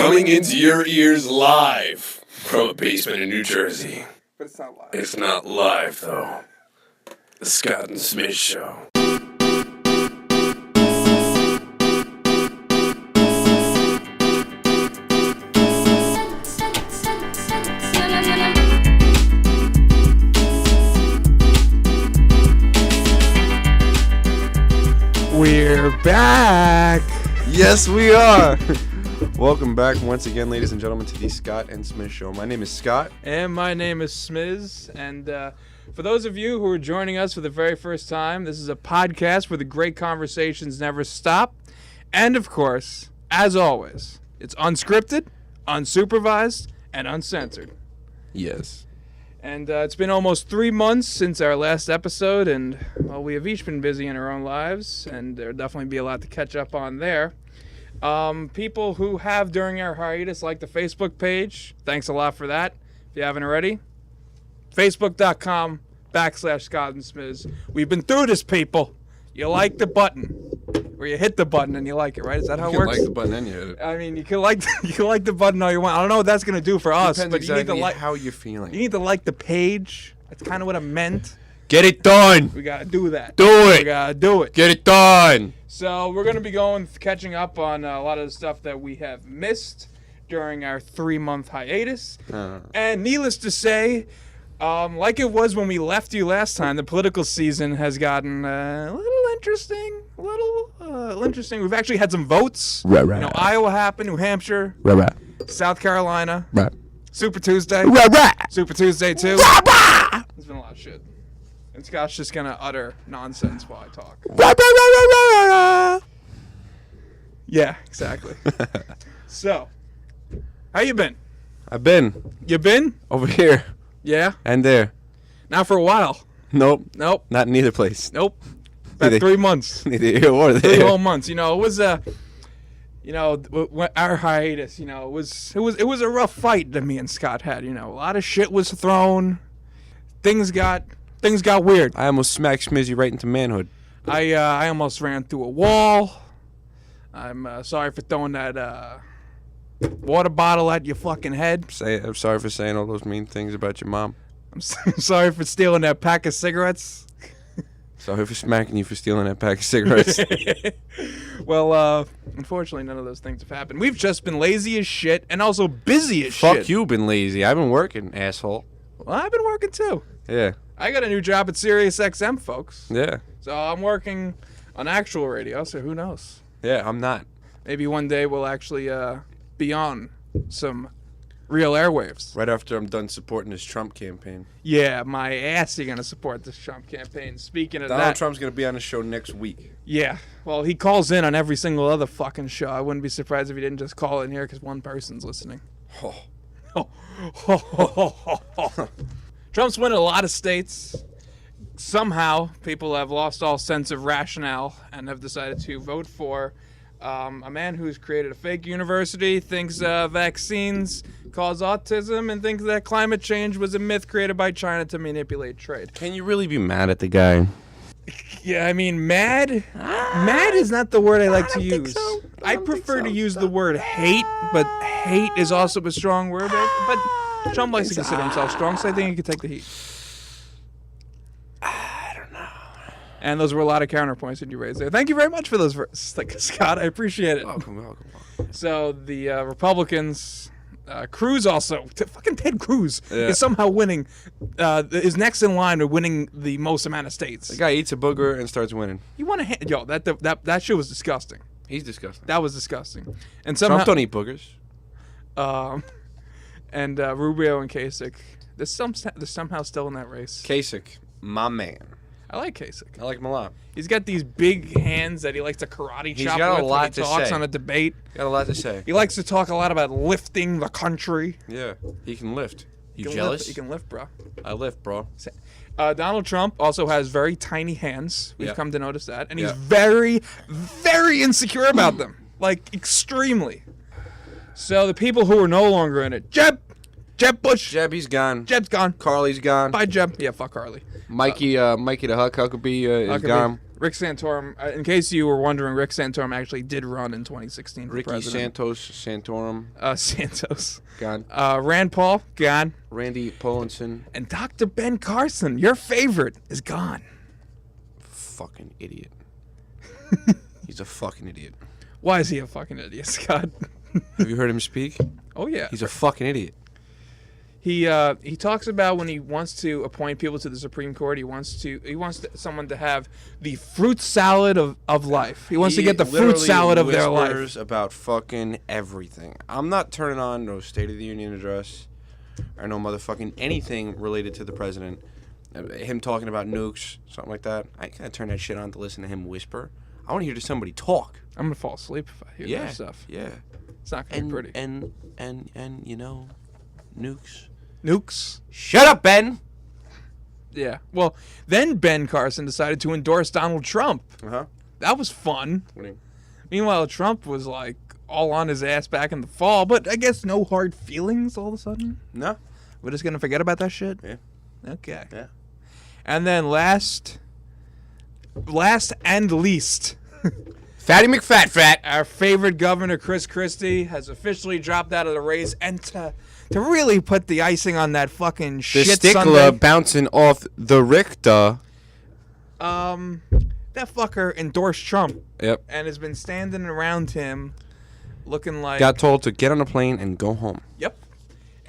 Coming into your ears live from a basement in New Jersey. But it's not live. It's not live, though. The Scott and Smiz Show. We're back. Yes, we are. Welcome back once again, ladies and gentlemen, to the Scott and Smiz Show. My name is Scott. And my name is Smiz. And for those of you who are joining us for the very first time, this is a podcast where the great conversations never stop. And of course, as always, it's unscripted, unsupervised, and uncensored. Yes. And it's been almost 3 months since our last episode, and well, we have each been busy in our own lives, and there'll definitely be a lot to catch up on there. People who have during our hiatus like the Facebook page, thanks a lot for that. If you haven't already, facebook.com/Scott and Smiz. We've been through this, people. You like the button, or you hit the button and you like it, right? Is that how it works? You can like the button and you hit it. I mean, you can like the button all you want. I don't know what that's gonna do for us, Depends but exactly you need to like how you're feeling. You need to like the page. That's kind of what I meant. Get it done. We gotta do that. Do it. We gotta do it. Get it done. So we're gonna be catching up on a lot of the stuff that we have missed during our 3-month hiatus. And needless to say, like it was when we left you last time, the political season has gotten a little interesting. Interesting. We've actually had some votes. Right. You know, Iowa happened, New Hampshire, Right. South Carolina, Right. Super Tuesday, Right. Super Tuesday 2. There's been a lot of shit. And Scott's just gonna utter nonsense while I talk. Yeah, exactly. So, how you been? I've been You been? over here Yeah? and there. Not for a while. Nope. Nope. Not in either place. Nope. About Neither. 3 months. Neither here or 3 there. whole months. You know, it was our hiatus, you know, it was a rough fight that me and Scott had, you know. A lot of shit was thrown. Things got weird. I almost smacked Smizzy right into manhood. I almost ran through a wall. I'm sorry for throwing that water bottle at your fucking head. I'm sorry for saying all those mean things about your mom. I'm sorry for stealing that pack of cigarettes. Sorry for smacking you for stealing that pack of cigarettes. Well, unfortunately, none of those things have happened. We've just been lazy as shit and also busy as shit. Fuck you, been lazy. I've been working, asshole. Well, I've been working too. Yeah. I got a new job at Sirius XM, folks. Yeah. So I'm working on actual radio, so who knows? Yeah, I'm not. Maybe one day we'll actually be on some real airwaves. Right after I'm done supporting this Trump campaign. Yeah, my ass, you're going to support this Trump campaign. Speaking of Donald that. Trump's going to be on the show next week. Yeah. Well, he calls in on every single other fucking show. I wouldn't be surprised if he didn't just call in here because one person's listening. Trump's winning a lot of states. Somehow, people have lost all sense of rationale and have decided to vote for a man who's created a fake university, thinks vaccines cause autism, and thinks that climate change was a myth created by China to manipulate trade. Can you really be mad at the guy? Yeah, I mean, mad? Mad is not the word I like to use. So. I prefer to use the word hate, but hate is also a strong word. But Trump likes to consider himself strong, so I think he could take the heat. I don't know. And those were a lot of counterpoints that you raised there. Thank you very much for those verses, Scott. I appreciate it. Welcome. So the Republicans, Cruz also, fucking Ted Cruz Yeah. is somehow winning, is next in line with winning the most amount of states. The guy eats a booger and starts winning. You want to, yo, that shit was disgusting. He's disgusting. That was disgusting. And somehow, Trump don't eat boogers. And Rubio and Kasich, they're somehow still in that race. Kasich, my man. I like Kasich. I like him a lot. He's got these big hands that he likes to karate He's chop got a with lot when he to talks say. on a debate. Got a lot to say. He likes to talk a lot about lifting the country. Yeah, he can lift. You He can jealous? Lift. He can lift, bro. I lift, bro. Donald Trump also has very tiny hands. We've Yeah. come to notice that. And he's Yeah. very, very insecure about them. Like, extremely. So the people who are no longer in it, Jeb Bush. Jeb, he's gone. Jeb's gone. Carly's gone. Bye, Jeb. Yeah, fuck Harley. Mikey the Huckabee is Huckabee. gone. Rick Santorum, in case you were wondering, Rick Santorum actually did run in 2016 for Ricky president. Santorum. Santos. Gone. Rand Paul, gone. Randy Polinson. And Dr. Ben Carson, your favorite, is gone. Fucking idiot. He's a fucking idiot. Why is he a fucking idiot, Scott? Have you heard him speak? Oh, yeah. He's a fucking idiot. He talks about when he wants to appoint people to the Supreme Court, he wants someone to have the fruit salad of life. He wants to get the fruit salad of their life. Whispers about fucking everything. I'm not turning on no State of the Union address or no motherfucking anything related to the president. Him talking about nukes, something like that. I can't turn that shit on to listen to him whisper. I want to hear somebody talk. I'm gonna fall asleep if I hear that stuff. Yeah. It's not gonna be pretty. And you know, nukes. Nukes. Shut up, Ben. Yeah. Well, then Ben Carson decided to endorse Donald Trump. Uh-huh. That was fun. What do you mean? Meanwhile, Trump was like all on his ass back in the fall, but I guess no hard feelings all of a sudden. No. We're just gonna forget about that shit. Yeah. Okay. Yeah. And then last and least, Fatty McFat. our favorite governor, Chris Christie, has officially dropped out of the race, and to really put the icing on that fucking The shit stickler Sunday, bouncing off the Richter. that fucker endorsed Trump Yep. and has been standing around him looking like... Got told to get on a plane and go home. Yep.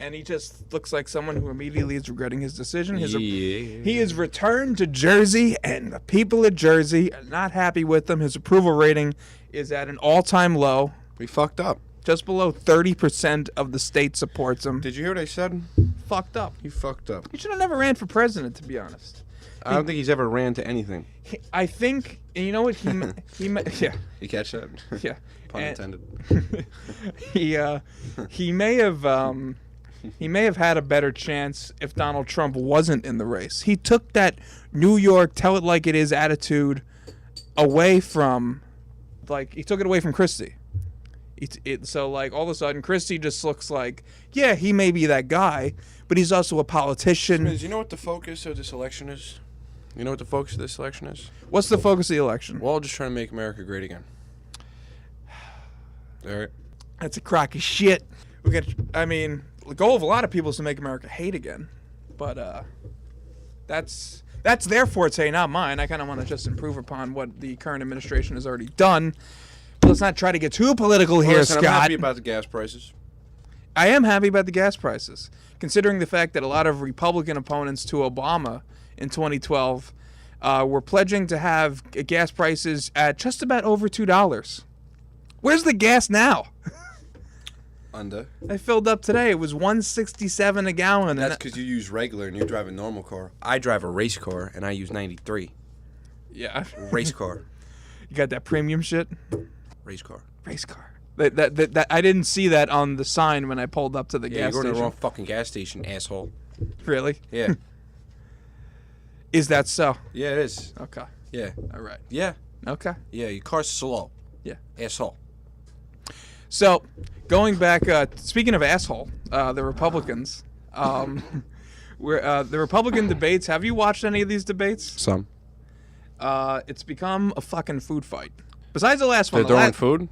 And he just looks like someone who immediately is regretting his decision. Yeah. He is returned to Jersey, and the people of Jersey are not happy with him. His approval rating is at an all-time low. We fucked up. Just below 30% of the state supports him. Did you hear what I said? Fucked up. He fucked up. He should have never ran for president, to be honest. I don't think he's ever ran to anything. I think, and you know what? Yeah. You catch that? Yeah. Pun And- intended. He may have had a better chance if Donald Trump wasn't in the race. He took that New York tell it like it is attitude away from, he took it away from Christie. So all of a sudden Christie just looks like, yeah, he may be that guy, but he's also a politician. Smiz, you know what the focus of this election is? You know what the focus of this election is? What's the focus of the election? We're all just trying to make America great again. All right. That's a crock of shit. The goal of a lot of people is to make America hate again, but that's their forte, not mine. I kind of want to just improve upon what the current administration has already done. But let's not try to get too political here, Listen, Scott. I'm happy about the gas prices. I am happy about the gas prices, considering the fact that a lot of Republican opponents to Obama in 2012 were pledging to have gas prices at just about over $2. Where's the gas now? Under. I filled up today. It was $1.67 a gallon. That's because you use regular and you drive a normal car. I drive a race car and I use 93. Yeah. Race car. You got that premium shit? Race car. Race car. That I didn't see that on the sign when I pulled up to the gas you're going station. to the wrong fucking gas station, asshole. Really? Yeah. Is that so? Yeah, it is. Okay. Yeah. All right. Yeah. Okay. Yeah, your car's slow. Yeah. Asshole. So, going back, speaking of asshole, the Republicans, the Republican debates. Have you watched any of these debates? Some. It's become a fucking food fight. Besides the last one, They're throwing food?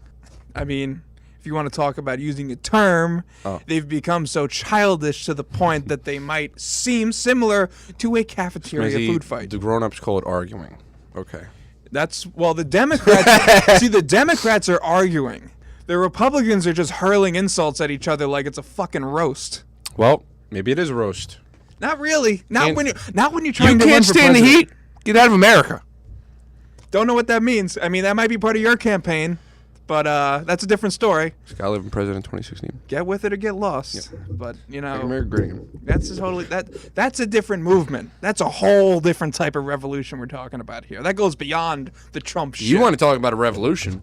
I mean, if you want to talk about using a term, they've become so childish to the point that they might seem similar to a cafeteria food fight. The grown-ups call it arguing. Okay. The Democrats, see, the Democrats are arguing. The Republicans are just hurling insults at each other like it's a fucking roast. Well, maybe it is a roast. Not really. Not when you're trying You to run can't for stand the president. heat? Get out of America. Don't know what that means. I mean, that might be part of your campaign, but that's a different story. Scott lived in president 2016. Get with it or get lost. Yep. But America great again. That's a different movement. That's a whole different type of revolution we're talking about here. That goes beyond the Trump shit. You want to talk about a revolution?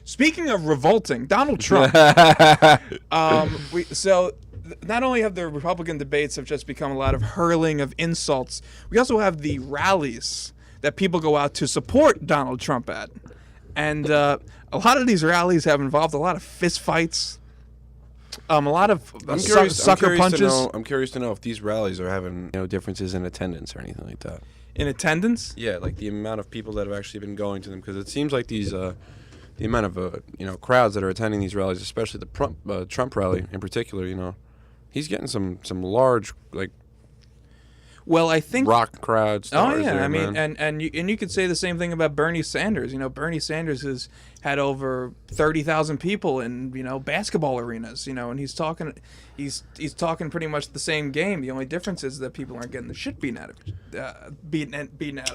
Speaking of revolting, Donald Trump. Not only have the Republican debates have just become a lot of hurling of insults, we also have the rallies that people go out to support Donald Trump at. And a lot of these rallies have involved a lot of fist fights, a lot of sucker punches. I'm curious to know if these rallies are having differences in attendance or anything like that. In attendance? Yeah, like the amount of people that have actually been going to them, because it seems like these, the amount of crowds that are attending these rallies, especially the Trump rally in particular. He's getting some large Well, I think rock crowds. Oh yeah, there, I mean, man. and you could say the same thing about Bernie Sanders. Bernie Sanders has had over 30,000 people in basketball arenas. And he's talking pretty much the same game. The only difference is that people aren't getting the shit beaten out of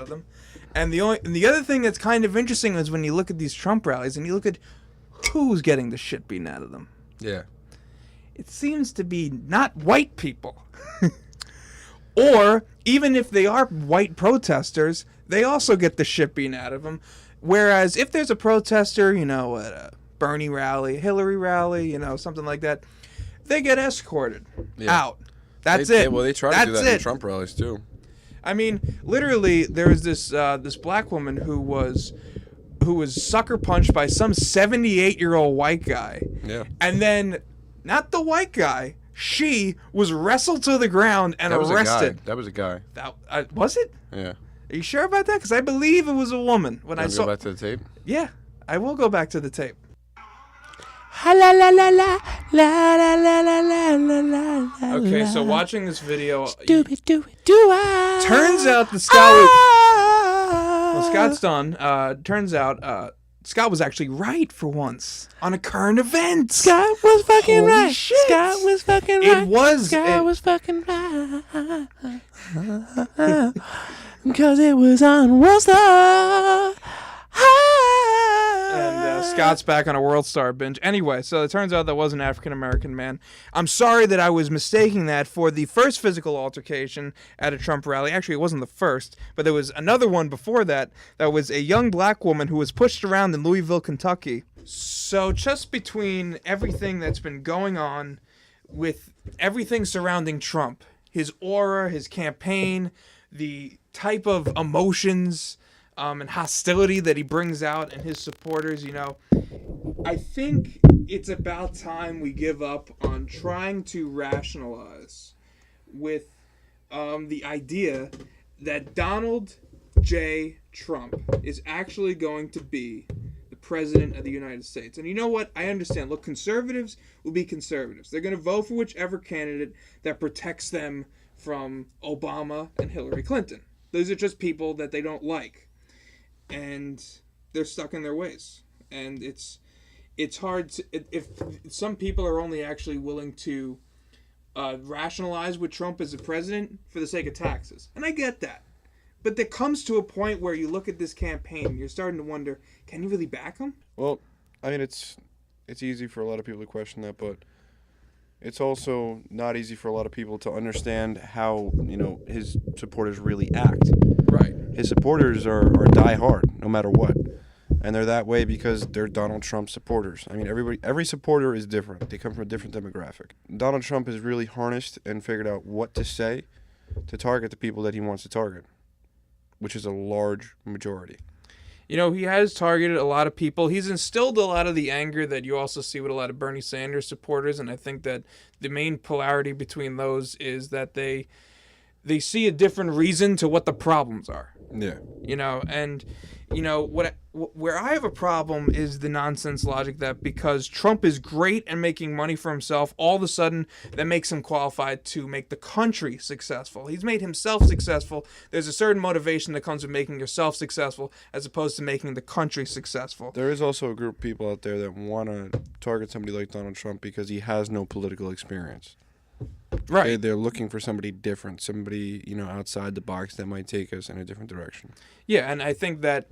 them. And the other thing that's kind of interesting is when you look at these Trump rallies and you look at who's getting the shit beaten out of them. Yeah. It seems to be not white people. Or, even if they are white protesters, they also get the shit beaten out of them. Whereas, if there's a protester, at a Bernie rally, Hillary rally, something like that, they get escorted out. That's it. Well, they try to do that in Trump rallies, too. I mean, literally, there was this black woman who was sucker punched by some 78-year-old white guy. Yeah. And then, not the white guy, she was wrestled to the ground and arrested. That was a guy. Was it? Yeah. Are you sure about that? Because I believe it was a woman. When I saw. Go back to the tape. Yeah, I will go back to the tape. Okay, so watching this video, turns out the Scott was. Well, Scott's done. Turns out Scott was actually right for once on a current event. Scott was fucking Holy right. shit. Scott was fucking right. It was. Scott was fucking right. Because it was on World Star. And Scott's back on a World Star binge. Anyway, so it turns out that was an African-American man. I'm sorry that I was mistaking that for the first physical altercation at a Trump rally. Actually, it wasn't the first, but there was another one before that. That was a young black woman who was pushed around in Louisville, Kentucky. So just between everything that's been going on with everything surrounding Trump, his aura, his campaign, the type of emotions and hostility that he brings out in his supporters, I think it's about time we give up on trying to rationalize with the idea that Donald J. Trump is actually going to be the president of the United States. And you know what? I understand. Look, conservatives will be conservatives. They're going to vote for whichever candidate that protects them from Obama and Hillary Clinton. Those are just people that they don't like. And they're stuck in their ways. And it's hard to, if some people are only actually willing to rationalize with Trump as a president for the sake of taxes. And I get that. But there comes to a point where you look at this campaign and you're starting to wonder, can you really back him? Well, I mean, it's easy for a lot of people to question that, but it's also not easy for a lot of people to understand how, his supporters really act. Right. His supporters are die hard, no matter what. And they're that way because they're Donald Trump supporters. I mean, every supporter is different. They come from a different demographic. Donald Trump has really harnessed and figured out what to say to target the people that he wants to target, which is a large majority. He has targeted a lot of people. He's instilled a lot of the anger that you also see with a lot of Bernie Sanders supporters, and I think that the main polarity between those is that they see a different reason to what the problems are. Yeah. Where I have a problem is the nonsense logic that because Trump is great at making money for himself, all of a sudden that makes him qualified to make the country successful. He's made himself successful. There's a certain motivation that comes with making yourself successful as opposed to making the country successful. There is also a group of people out there that want to target somebody like Donald Trump because he has no political experience. Right. They're looking for somebody different, somebody, outside the box that might take us in a different direction. Yeah, and I think that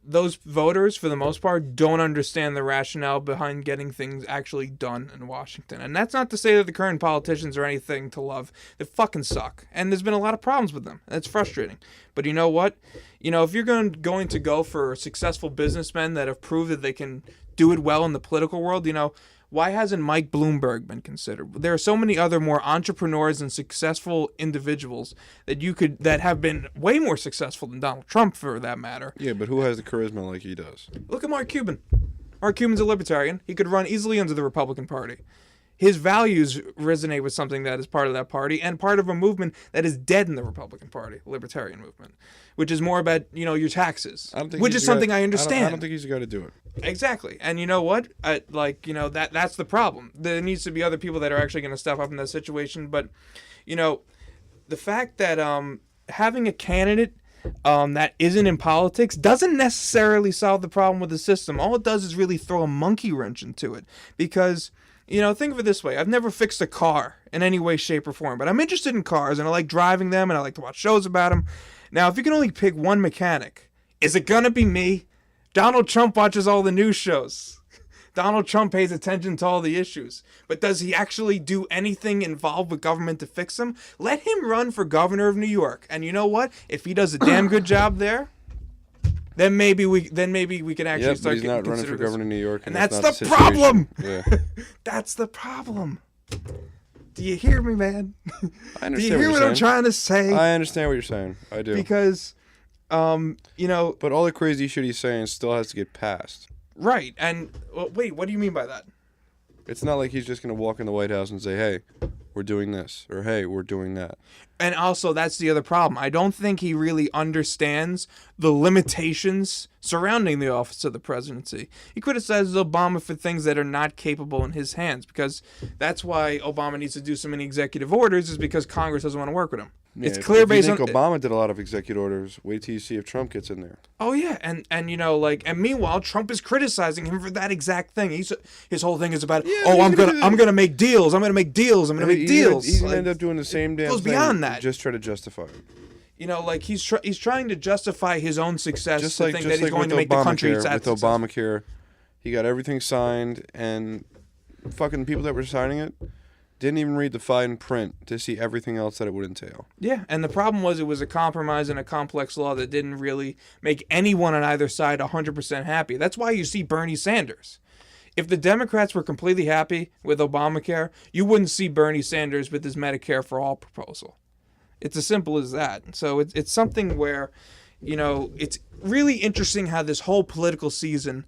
those voters, for the most part, don't understand the rationale behind getting things actually done in Washington. And that's not to say that the current politicians are anything to love. They fucking suck. And there's been a lot of problems with them. And it's frustrating. But you know what? If you're going to go for successful businessmen that have proved that they can do it well in the political world, why hasn't Mike Bloomberg been considered? There are so many other more entrepreneurs and successful individuals that have been way more successful than Donald Trump, for that matter. Yeah, but who has the charisma like he does? Look at Mark Cuban. Mark Cuban's a libertarian. He could run easily under the Republican Party. his values resonate with something that is part of that party and part of a movement that is dead in the Republican Party, libertarian movement, which is more about, your taxes, which is something I understand. I don't think he's got to do it. Exactly. And you know what? That's the problem. There needs to be other people that are actually going to step up in that situation. But, the fact that having a candidate that isn't in politics doesn't necessarily solve the problem with the system. All it does is really throw a monkey wrench into it. Because, think of it this way. I've never fixed a car in any way, shape, or form. But I'm interested in cars, and I like driving them, and I like to watch shows about them. Now, if you can only pick one mechanic, is it going to be me? Donald Trump watches all the news shows. Donald Trump pays attention to all the issues. But does he actually do anything involved with government to fix them? Let him run for governor of New York. And you know what? If he does a damn good job there, then maybe we can actually start. He's not running for governor of New York, and that's the problem. Yeah. That's the problem. Do you hear me, man? I understand. Do you hear what I'm trying to say? I understand what you're saying. I do. Because, But all the crazy shit he's saying still has to get passed. Right. And wait, what do you mean by that? It's not like he's just going to walk in the White House and say, hey, we're doing this, or hey, we're doing that. And also, that's the other problem. I don't think he really understands the limitations surrounding the office of the presidency. He criticizes Obama for things that are not capable in his hands, because that's why Obama needs to do so many executive orders, is because Congress doesn't want to work with him. Yeah, it's clear if based you on think Obama did a lot of executive orders. Wait till you see if Trump gets in there. Oh yeah, and meanwhile Trump is criticizing him for that exact thing. His whole thing is about I'm gonna make deals. I'm gonna make deals. He's gonna end up doing the same damn goes thing. Beyond that, just try to justify it. He's trying to justify his own success just to like, think just that he's like going to make the country successful. With Obamacare, he got everything signed, and fucking people that were signing it didn't even read the fine print to see everything else that it would entail. Yeah, and the problem was it was a compromise and a complex law that didn't really make anyone on either side 100% happy. That's why you see Bernie Sanders. If the Democrats were completely happy with Obamacare, you wouldn't see Bernie Sanders with his Medicare for All proposal. It's as simple as that. So it's something where, it's really interesting how this whole political season,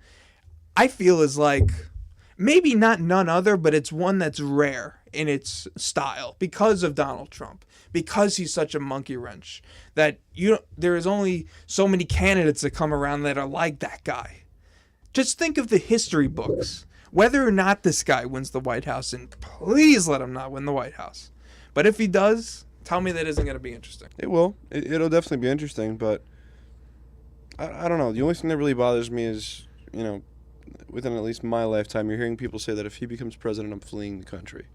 I feel, is like maybe not none other, but it's one that's rare in its style because of Donald Trump, because he's such a monkey wrench that there is only so many candidates that come around that are like that guy. Just think of the history books. Whether or not this guy wins the White House, and please let him not win the White House. But if he does, tell me that isn't going to be interesting. It will. It'll definitely be interesting, but I don't know. The only thing that really bothers me is, within at least my lifetime, you're hearing people say that if he becomes president, I'm fleeing the country.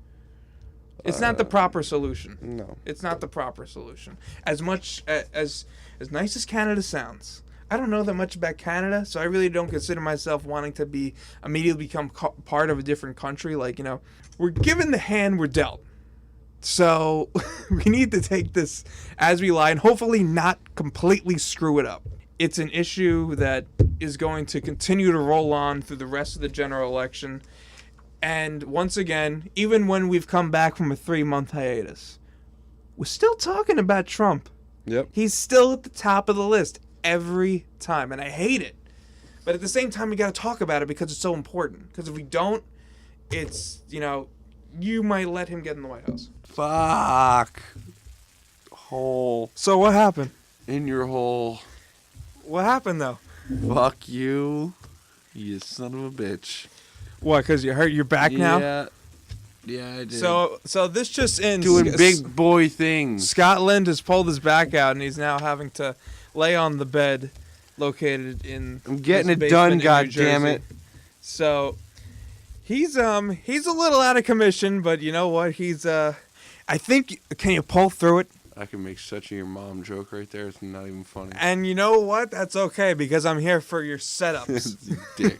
It's not the proper solution. No. It's not the proper solution. As much as nice as Canada sounds, I don't know that much about Canada, so I really don't consider myself wanting to immediately become part of a different country. We're given the hand we're dealt. So we need to take this as we lie and hopefully not completely screw it up. It's an issue that is going to continue to roll on through the rest of the general election. And once again, even when we've come back from a 3-month hiatus, we're still talking about Trump. Yep. He's still at the top of the list every time, and I hate it. But at the same time, we got to talk about it because it's so important. Because if we don't, it's, you might let him get in the White House. Fuck. Hole. So what happened? In your hole. What happened, though? Fuck you. You son of a bitch. What, because you hurt your back now? Yeah, I did. So this just ends. Doing big boy things. Scotland has pulled his back out, and he's now having to lay on the bed located in I'm getting it done, goddammit. So he's a little out of commission, but you know what? I think, can you pull through it? I can make such a your mom joke right there. It's not even funny. And you know what? That's okay, because I'm here for your setups. You dick.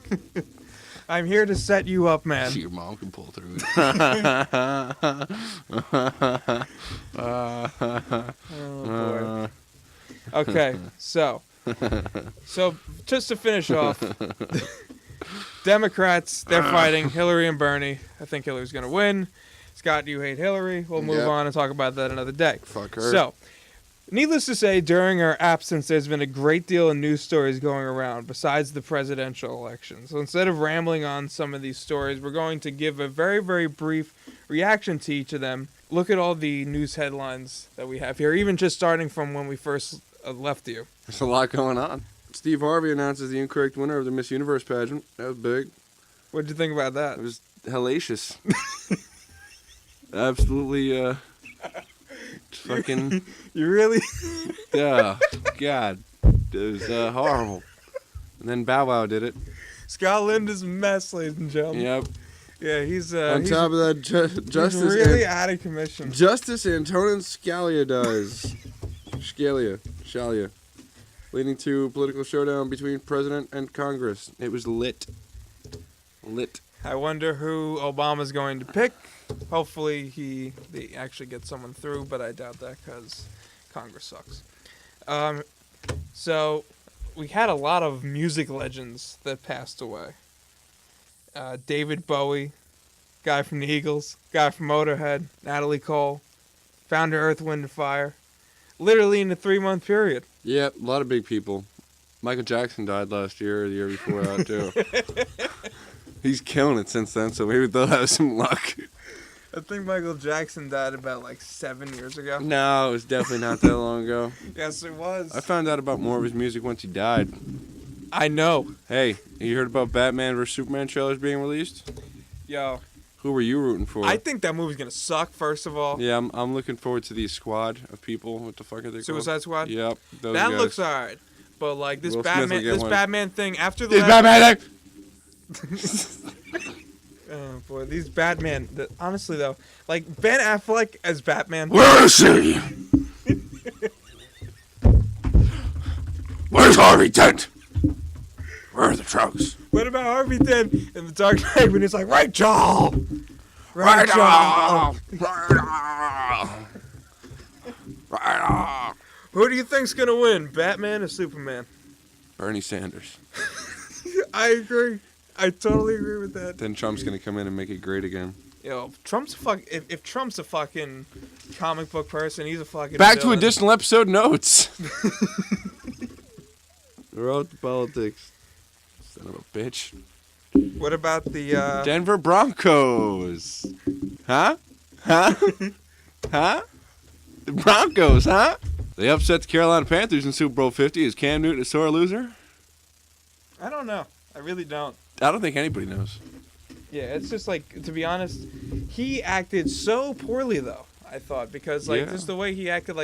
I'm here to set you up, man. Your mom can pull through it. Oh, boy. Okay, so just to finish off, Democrats, they're fighting Hillary and Bernie. I think Hillary's going to win. Scott, you hate Hillary. We'll move on and talk about that another day. Fuck her. So, Needless to say, during our absence, there's been a great deal of news stories going around besides the presidential election. So instead of rambling on some of these stories, we're going to give a very, very brief reaction to each of them. Look at all the news headlines that we have here, even just starting from when we first left you. There's a lot going on. Steve Harvey announces the incorrect winner of the Miss Universe pageant. That was big. What did you think about that? It was hellacious. Absolutely, fucking... You really? Yeah, God. It was horrible. And then Bow Wow did it. Scott Linda's a mess, ladies and gentlemen. Yep. Yeah, he's On top of that, Justice... he's really out of commission. Justice Antonin Scalia dies. Scalia. Leading to a political showdown between president and Congress. It was lit. I wonder who Obama's going to pick. Hopefully they actually get someone through, but I doubt that because Congress sucks. So we had a lot of music legends that passed away. David Bowie, guy from the Eagles, guy from Motorhead, Natalie Cole, founder Earth, Wind & Fire. Literally in a 3-month period. Yep, a lot of big people. Michael Jackson died last year or the year before that, too. He's killing it since then, so maybe they'll have some luck. I think Michael Jackson died about 7 years ago. No, it was definitely not that long ago. Yes, it was. I found out about more of his music once he died. I know. Hey, you heard about Batman vs. Superman trailers being released? Yo. Who were you rooting for? I think that movie's going to suck, first of all. Yeah, I'm looking forward to the squad of people. What the fuck are they called? Suicide Squad? Yep, those That guys. looks alright. But this Will Smith will Batman get one. Batman thing after the This Batman Oh boy, these Batman honestly though, Ben Affleck as Batman. Where is he? Where's Harvey Dent? Where are the trucks? What about Harvey Dent in The Dark Knight when he's like, Rachel! Right Rachel! on! Right on! Right on! Who do you think's gonna win, Batman or Superman? Bernie Sanders. I agree. I totally agree with that. Then Trump's gonna come in and make it great again. Yo, if Trump's a fucking comic book person, he's a fucking Back to villain. additional episode notes. We're out to politics. Son of a bitch. What about the Denver Broncos. Huh? The Broncos, huh? They upset the Carolina Panthers in Super Bowl 50. Is Cam Newton a sore loser? I don't know. I really don't. I don't think anybody knows. Yeah, it's just to be honest, he acted so poorly though, I thought, because just the way he acted,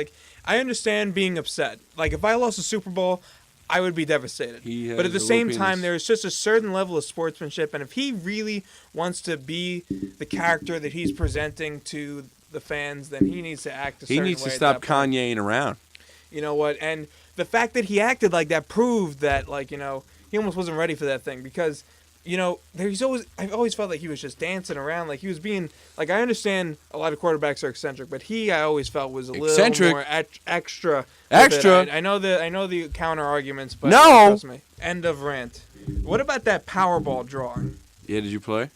I understand being upset. If I lost a Super Bowl, I would be devastated. But at the same time, there's just a certain level of sportsmanship, and if he really wants to be the character that he's presenting to the fans, then he needs to act a certain way. He needs to at stop that point. Kanyeing around. You know what? And the fact that he acted like that proved that, he almost wasn't ready for that thing because, I've always felt like he was just dancing around. He was being, I understand a lot of quarterbacks are eccentric, but I always felt was a little more extra. Extra? I know the counter arguments, but No! trust me. End of rant. What about that Powerball drawing? Yeah, did you play?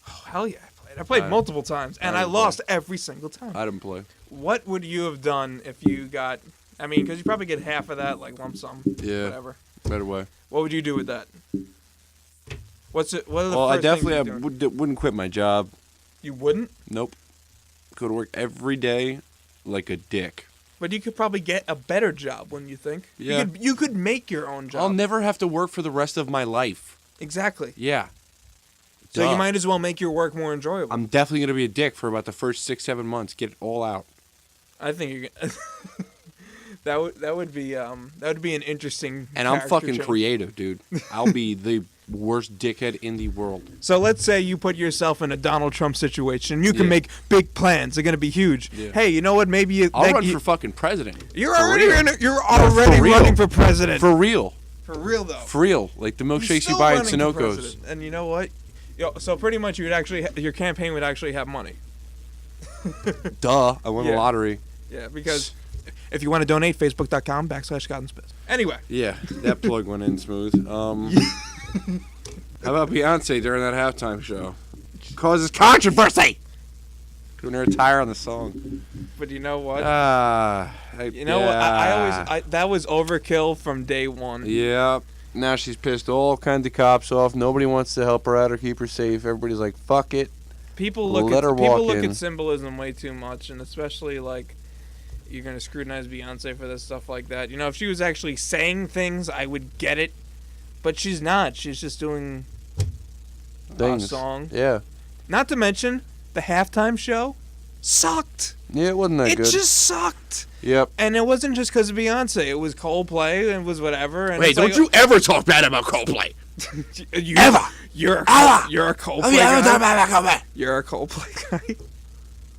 Oh, hell yeah, I played. I played multiple times, and I lost every single time. I didn't play. What would you have done if you got, because you probably get half of that, lump sum, Yeah. whatever. Better way. What would you do with that? What are the Well, I first things definitely you'd do? wouldn't quit my job. You wouldn't? Nope. Go to work every day like a dick. But you could probably get a better job, wouldn't you think? Yeah. You could make your own job. I'll never have to work for the rest of my life. Exactly. Yeah. So Duh. you might as well make your work more enjoyable. I'm definitely going to be a dick for about the first 6-7 months. Get it all out. I think you're gonna that would be an interesting And I'm character fucking change. creative, dude. I'll be the worst dickhead in the world. So let's say you put yourself in a Donald Trump situation. You can Yeah. make big plans. They're going to be huge. Yeah. Hey, you know what? Maybe I'll run for fucking president. You're For already real. you're already for real. running for president. For real. For real though. For real. Like the He's milkshakes you still buy at running for Sunoco's. president. And you know what? So pretty much you would actually your campaign would actually have money. Duh. I won the Yeah. lottery. Yeah, because if you want to donate, facebook.com/ScottandSpiz. Anyway. Yeah, that plug went in smooth. How about Beyonce during that halftime show? Causes controversy. Doing her attire on the song. But you know what? You What? I that was overkill from day one. Yeah. Now she's pissed all kinds of cops off. Nobody wants to help her out or keep her safe. Everybody's like, fuck it. People look Let her walk look in. at symbolism way too much, and especially like you're gonna scrutinize Beyonce for this stuff like that. You know, if she was actually saying things, I would get it, but she's not. She's just doing a song. Yeah. Not to mention the halftime show sucked. Yeah, it wasn't that It good. just sucked. Yep. And it wasn't just because of Beyonce. It was Coldplay and it was whatever. And Wait, it's don't like, you ever talk bad about Coldplay. you, ever. You're a Ever. You're a Coldplay Oh, yeah, guy. ever talk bad about Coldplay. You're a Coldplay guy.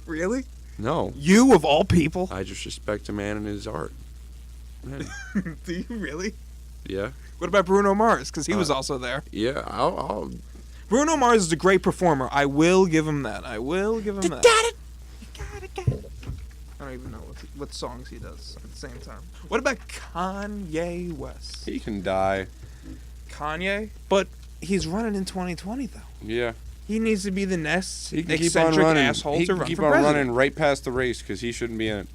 Really? No. You of all people? I just respect a man and his art. Yeah. Do you really? Yeah. What about Bruno Mars? Because he was also there. Yeah. I'll Bruno Mars is a great performer. I will give him that. I will give him that. I don't even know what songs he does at the same time. What about Kanye West? He can die. Kanye? But he's running in 2020, though. Yeah. He needs to be the next He can keep on eccentric running. asshole He to can run keep for on president. running right past the race because he shouldn't be in it.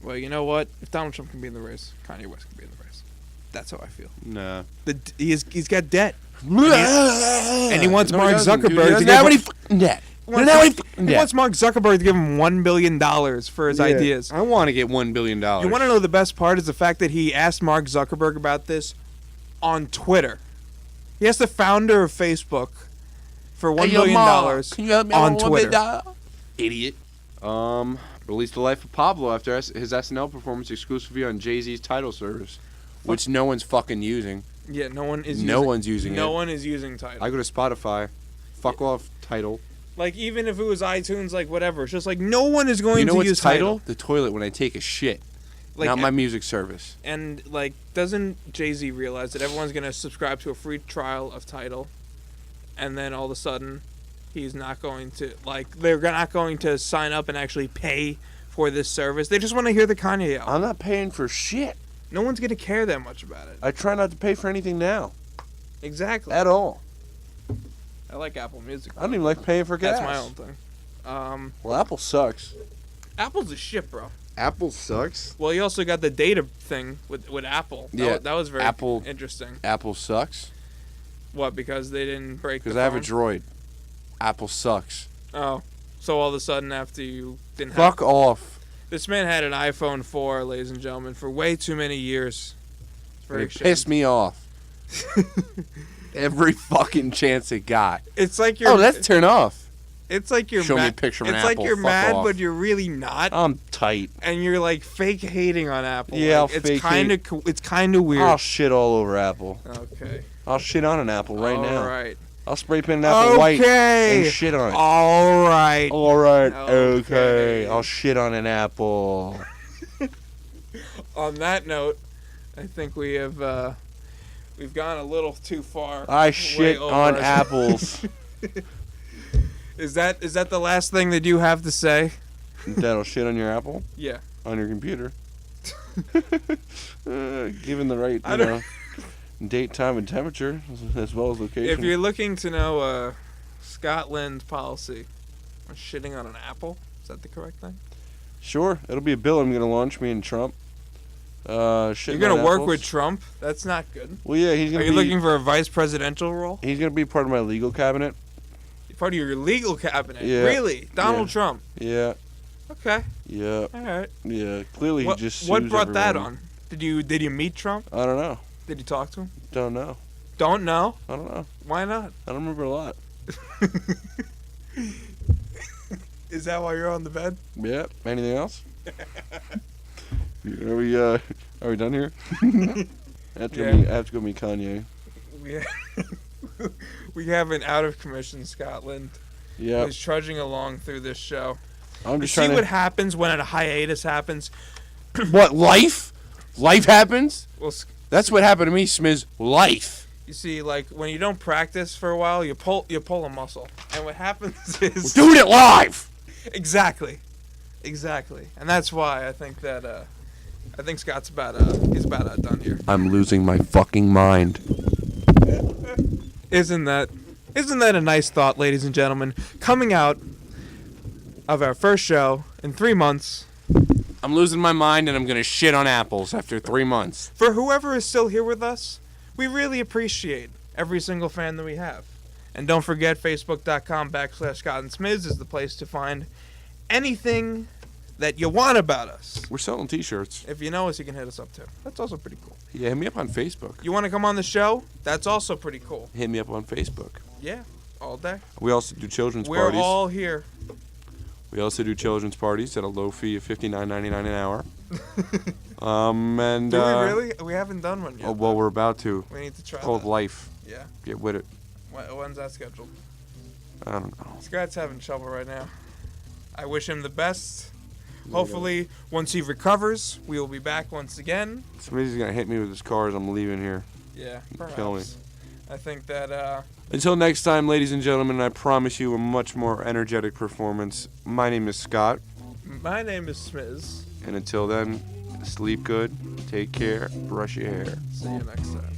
Well, you know what? If Donald Trump can be in the race, Kanye West can be in the race. That's how I feel. Nah. He's got debt. And he wants No, Mark he doesn't, dude. He Zuckerberg to doesn't give have any him, fucking debt. he wants Mark Zuckerberg to give him $1 billion for his ideas. I want to get $1 billion. You want to know the best part is the fact that he asked Mark Zuckerberg about this on Twitter. He asked the founder of Facebook for $1 billion on Twitter. Idiot. Released The Life of Pablo after his SNL performance exclusively on Jay-Z's Tidal service, which no one's fucking using. Yeah, no one is. No one's using it. No one is using Tidal. I go to Spotify. Fuck off Tidal. Like even if it was iTunes, like whatever, it's just like no one is going You know to what's use Tidal? The toilet when I take a shit. Like, Not my music service. And like, doesn't Jay-Z realize that everyone's gonna subscribe to a free trial of Tidal, and then all of a sudden, he's not going to they're not going to sign up and actually pay for this service. They just want to hear the Kanye album. I'm not paying for shit. No one's gonna care that much about it. I try not to pay for anything now. Exactly. At all. I like Apple Music. I don't even like paying for gas. That's my own thing. Well, Apple sucks. Apple's a shit, bro. Apple sucks? Well, you also got the data thing with Apple. That was very interesting. Apple sucks? What, because they didn't break the Because I have a phone? Droid. Apple sucks. Oh. So all of a sudden after you didn't Fuck off. This man had an iPhone 4, ladies and gentlemen, for way too many years. It's very It pissed me off. Every fucking chance it got. It's like you're. Oh, let's turn off. It's like you're Show me mad. a picture of an It's like apple. you're Fuck mad, off. but you're really not. I'm tight. And you're like fake hating on Apple. Yeah, like, I'll it's fake kind of it's kind of weird. I'll shit all over Apple. Okay. I'll shit on an apple right now. All right. I'll spray paint an apple white and shit on it. All right. All right. Okay. Okay. I'll shit on an apple. On that note, I think we have we've gone a little too far. I way shit over on our- apples. Is that the last thing that you have to say? That'll shit on your apple? Yeah. On your computer. Given the right, I don't- date, time, and temperature, as well as location. If you're looking to know Scotland's policy on shitting on an apple, is that the correct thing? Sure, it'll be a bill I'm going to launch, me and Trump. You're going to work with Trump? That's not good. Well, yeah, he's going Are to you be... looking for a vice presidential role? He's going to be part of my legal cabinet. Part of your legal cabinet? Yeah. Really? Donald Yeah. Trump? Yeah. Okay. Yeah. All right. Yeah. Clearly, he just sues What brought that everyone. on? Did you meet Trump? I don't know. Did you talk to him? Don't know. Don't know? I don't know. Why not? I don't remember a lot. Is that why you're on the bed? Yeah. Anything else? Are we done here? I have to go meet Kanye. We have an out of commission Scotland Yeah. who's trudging along through this show. I'm You just see trying what to. happens when a hiatus happens? What, life? Life happens? Well, That's what happened to me, Smiz. Life. you see, like when you don't practice for a while, you pull a muscle, and what happens is We're doing it live. exactly, and that's why I think that I think Scott's he's about done here. I'm losing my fucking mind. Isn't that a nice thought, ladies and gentlemen? Coming out of our first show in 3 months. I'm losing my mind and I'm gonna shit on apples after 3 months. For whoever is still here with us, we really appreciate every single fan that we have. And don't forget, Facebook.com/Scott and Smiz is the place to find anything that you want about us. We're selling t-shirts. If you know us, you can hit us up too. That's also pretty cool. Yeah, hit me up on Facebook. You want to come on the show? That's also pretty cool. Hit me up on Facebook. Yeah, all day. We also do children's We're parties. all here. We also do children's parties at a low fee of $59.99 an hour. And Do we really? We haven't done one yet. Oh, well, we're about to. We need to try It's called that. Life. Yeah. Get with it. When's that scheduled? I don't know. Scott's having trouble right now. I wish him the best. Hopefully, once he recovers, we will be back once again. Somebody's gonna hit me with his car as I'm leaving here. Yeah, perhaps. Kill me. I think that, Until next time, ladies and gentlemen, I promise you a much more energetic performance. My name is Scott. my name is Smiz. And until then, sleep good, take care, brush your hair. See you next time.